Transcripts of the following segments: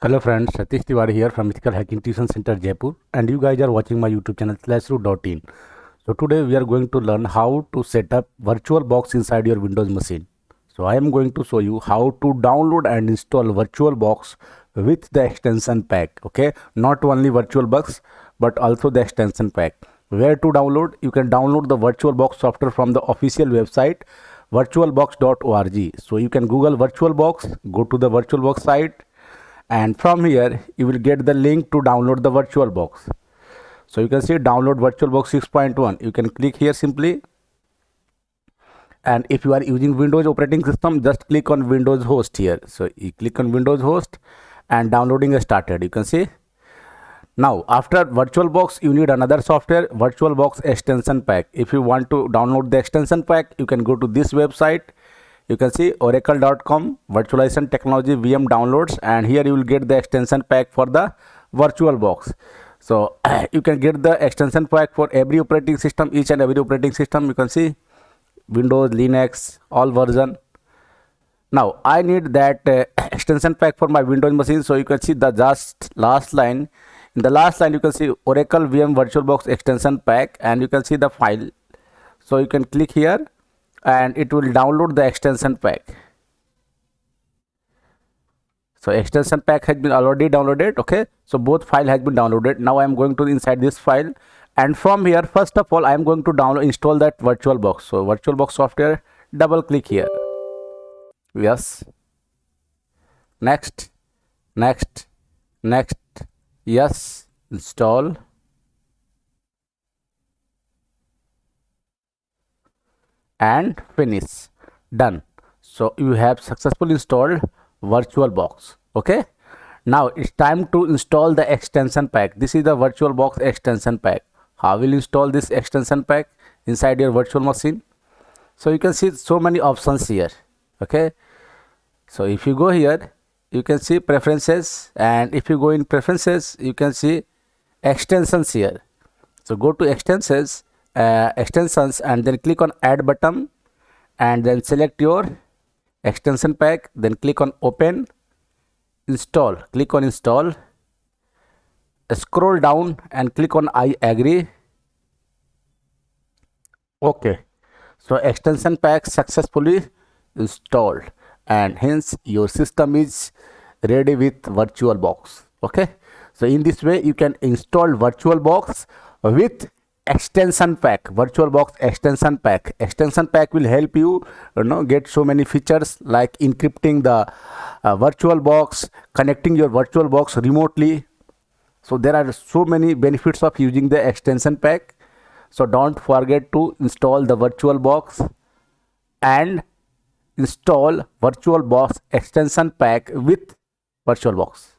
Hello friends, Satish Tiwari here from Ethical Hacking Tuition Center Jaipur, and you guys are watching my YouTube channel /root.in. So today we are going to learn how to set up VirtualBox inside your Windows machine. So I am going to show you how to download and install VirtualBox with the extension pack. Okay, not only VirtualBox but also the extension pack. Where to download? You can download the VirtualBox software from the official website virtualbox.org. So you can Google VirtualBox, go to the VirtualBox site, and from here you will get the link to download the VirtualBox. So you can see download VirtualBox 6.1. You can click here simply, and if you are using Windows operating system, just click on Windows host here. So you click on Windows host and downloading is started. You can see now after VirtualBox you need another software, VirtualBox Extension Pack. If you want to download the extension pack, you can go to this website. You can see oracle.com virtualization technology VM downloads, and here you will get the extension pack for the VirtualBox. So you can get the extension pack for every operating system, each and every operating system. You can see Windows, Linux, all version. Now I need that extension pack for my Windows machine. So you can see the just last line. In the last line you can see Oracle VM VirtualBox extension pack, and you can see the file. So you can click here and it will download the extension pack. So extension pack has been already downloaded. Okay, so both file has been downloaded. Now I am going to inside this file, and from here first of all I am going to install that VirtualBox. So VirtualBox software, double click here. Yes, next, yes, install, and finish. Done. So you have successfully installed VirtualBox. Okay, now it's time to install the extension pack. This is the VirtualBox extension pack. How will you install this extension pack inside your virtual machine? So you can see so many options here. Okay, so if you go here, you can see preferences, and if you go in preferences, you can see extensions here. So go to extensions, and then click on add button, and then select your extension pack, then click on open, install, click on install, scroll down and click on I agree. Okay, so extension pack successfully installed, and hence your system is ready with VirtualBox. Okay, so in this way you can install VirtualBox with extension pack. VirtualBox extension pack. Extension pack will help you get so many features like encrypting the VirtualBox, connecting your VirtualBox remotely. So there are so many benefits of using the extension pack. So don't forget to install the VirtualBox and install VirtualBox extension pack with VirtualBox.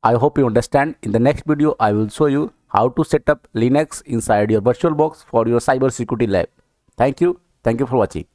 I hope you understand. In the next video I will show you how to set up Linux inside your VirtualBox for your cyber security lab. Thank you for watching.